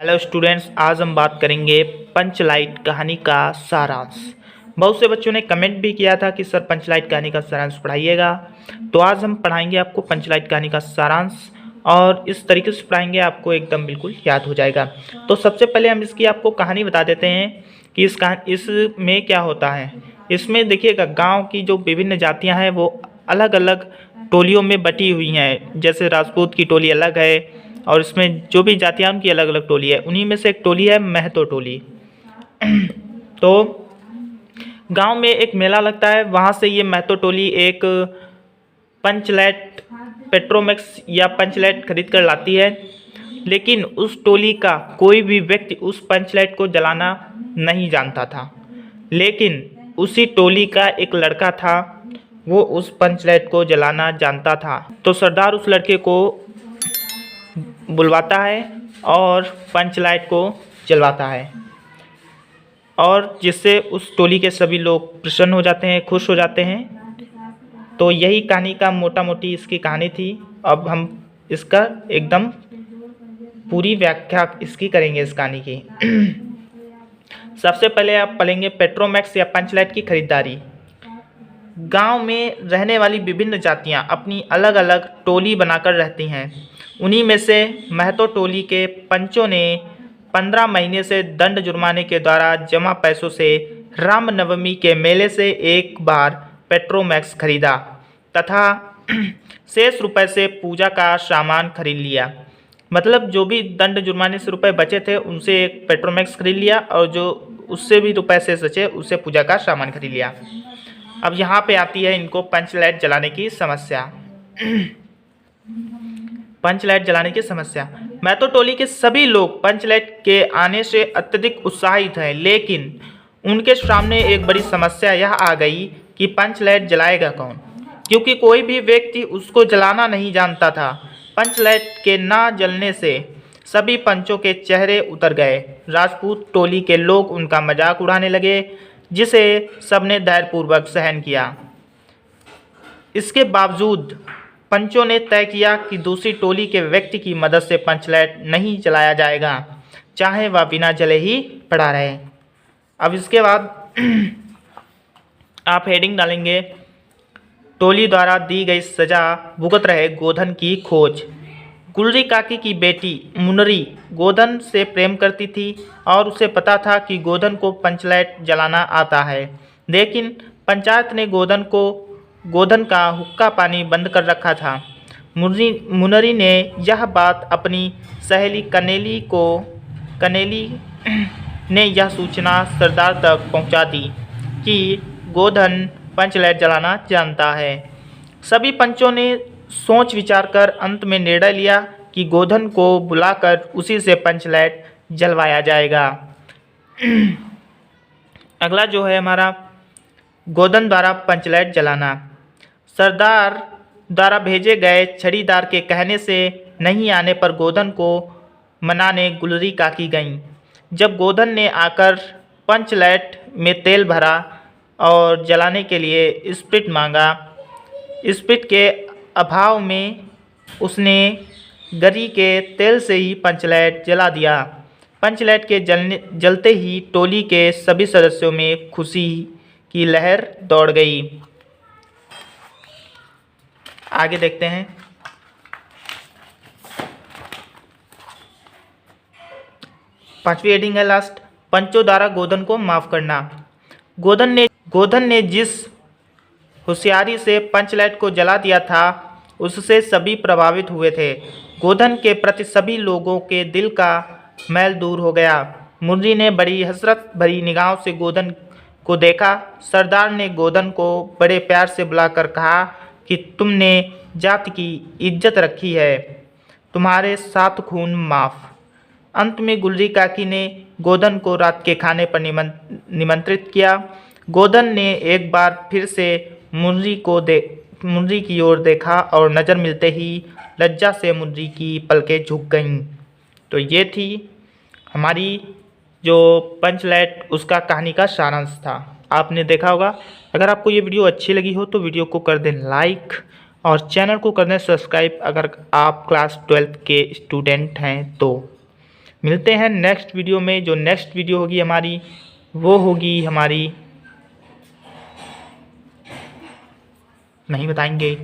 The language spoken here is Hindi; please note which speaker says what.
Speaker 1: हेलो स्टूडेंट्स, आज हम बात करेंगे पंचलाइट कहानी का सारांश। बहुत से बच्चों ने कमेंट भी किया था कि सर पंचलाइट कहानी का सारांश पढ़ाइएगा। तो आज हम पढ़ाएंगे आपको पंचलाइट कहानी का सारांश, और इस तरीके से पढ़ाएंगे आपको एकदम बिल्कुल याद हो जाएगा। तो सबसे पहले हम इसकी आपको कहानी बता देते हैं कि इसमें क्या होता है। इसमें देखिएगा, गाँव की जो विभिन्न जातियाँ हैं वो अलग अलग टोलियों में बटी हुई हैं। जैसे राजपूत की टोली अलग है, और इसमें जो भी जातियाँ उनकी अलग अलग टोली है। उन्हीं में से एक टोली है महतो टोली। तो गांव में एक मेला लगता है, वहाँ से ये महतो टोली एक पंचलाइट पेट्रोमैक्स या पंचलाइट खरीद कर लाती है। लेकिन उस टोली का कोई भी व्यक्ति उस पंचलाइट को जलाना नहीं जानता था। लेकिन उसी टोली का एक लड़का था, वो उस पंचलाइट को जलाना जानता था। तो सरदार उस लड़के को बुलवाता है और पंचलाइट को जलवाता है, और जिससे उस टोली के सभी लोग प्रसन्न हो जाते हैं, खुश हो जाते हैं। तो यही कहानी का मोटा मोटी इसकी कहानी थी। अब हम इसका एकदम पूरी व्याख्या इसकी करेंगे इस कहानी की। सबसे पहले आप पढ़ेंगे पेट्रोमैक्स या पंचलाइट की खरीदारी। गांव में रहने वाली विभिन्न जातियां अपनी अलग अलग टोली बनाकर रहती हैं। उन्हीं में से महतो टोली के पंचों ने 15 महीने से दंड जुर्माने के द्वारा जमा पैसों से रामनवमी के मेले से एक बार पेट्रोमैक्स खरीदा तथा शेष रुपए से पूजा का सामान खरीद लिया। मतलब जो भी दंड जुर्माने से रुपए बचे थे उनसे एक पेट्रोमैक्स खरीद लिया, और जो उससे भी रुपए से बचे उससे पूजा का सामान खरीद लिया। अब यहाँ पे आती है इनको पंचलाइट जलाने की समस्या। पंचलाइट जलाने की समस्या। महतो टोली के सभी लोग पंचलाइट के आने से अत्यधिक उत्साहित हैं, लेकिन उनके सामने एक बड़ी समस्या यह आ गई कि पंचलाइट जलाएगा कौन, क्योंकि कोई भी व्यक्ति उसको जलाना नहीं जानता था। पंचलाइट के ना जलने से सभी पंचों के चेहरे उतर गए। राजपूत टोली के लोग उनका मजाक उड़ाने लगे, जिसे सबने धैर्यपूर्वक सहन किया। इसके बावजूद पंचों ने तय किया कि दूसरी टोली के व्यक्ति की मदद से पंचलाइट नहीं जलाया जाएगा, चाहे वह बिना जले ही पड़ा रहे। अब इसके बाद आप हेडिंग डालेंगे, टोली द्वारा दी गई सजा भुगत रहे गोधन की खोज। गुलरी काकी की बेटी मुनरी गोधन से प्रेम करती थी और उसे पता था कि गोधन को पंचलाइट जलाना आता है। लेकिन पंचायत ने गोधन का हुक्का पानी बंद कर रखा था। मुनरी ने यह बात अपनी सहेली कनेली ने यह सूचना सरदार तक पहुंचा दी कि गोधन पंचलाइट जलाना जानता है। सभी पंचों ने सोच विचार कर अंत में निर्णय लिया कि गोधन को बुलाकर उसी से पंचलाइट जलवाया जाएगा। अगला जो है हमारा, गोधन द्वारा पंचलाइट जलाना। सरदार द्वारा भेजे गए छड़ीदार के कहने से नहीं आने पर गोधन को मनाने गुलरी काकी गईं। जब गोधन ने आकर पंचलाइट में तेल भरा और जलाने के लिए स्प्रिट मांगा, स्प्रिट के अभाव में उसने गरी के तेल से ही पंचलाइट जला दिया। पंचलाइट के जलते ही टोली के सभी सदस्यों में खुशी की लहर दौड़ गई। आगे देखते हैं। पांचवी हेडिंग है लास्ट, पंचों द्वारा गोधन को माफ करना। गोधन ने जिस होशियारी से पंचलाइट को जला दिया था उससे सभी प्रभावित हुए थे। गोधन के प्रति सभी लोगों के दिल का मैल दूर हो गया। मुन्नी ने बड़ी हसरत भरी निगाहों से गोधन को देखा। सरदार ने गोधन को बड़े प्यार से बुलाकर कहा कि तुमने जाति की इज्जत रखी है, तुम्हारे 7 खून माफ। अंत में गुलरी काकी ने गोधन को रात के खाने पर निमंत्रित किया। गोधन ने एक बार फिर से मुन्नी की ओर देखा और नज़र मिलते ही लज्जा से मुन्नी की पलकें झुक गईं। तो ये थी हमारी जो पंचलाइट उसका कहानी का सारांश था। आपने देखा होगा। अगर आपको ये वीडियो अच्छी लगी हो तो वीडियो को कर दें लाइक और चैनल को कर दें सब्सक्राइब, अगर आप क्लास 12 के स्टूडेंट हैं तो। मिलते हैं नेक्स्ट वीडियो में। जो नेक्स्ट वीडियो होगी हमारी वो होगी हमारी नहीं बताएंगे।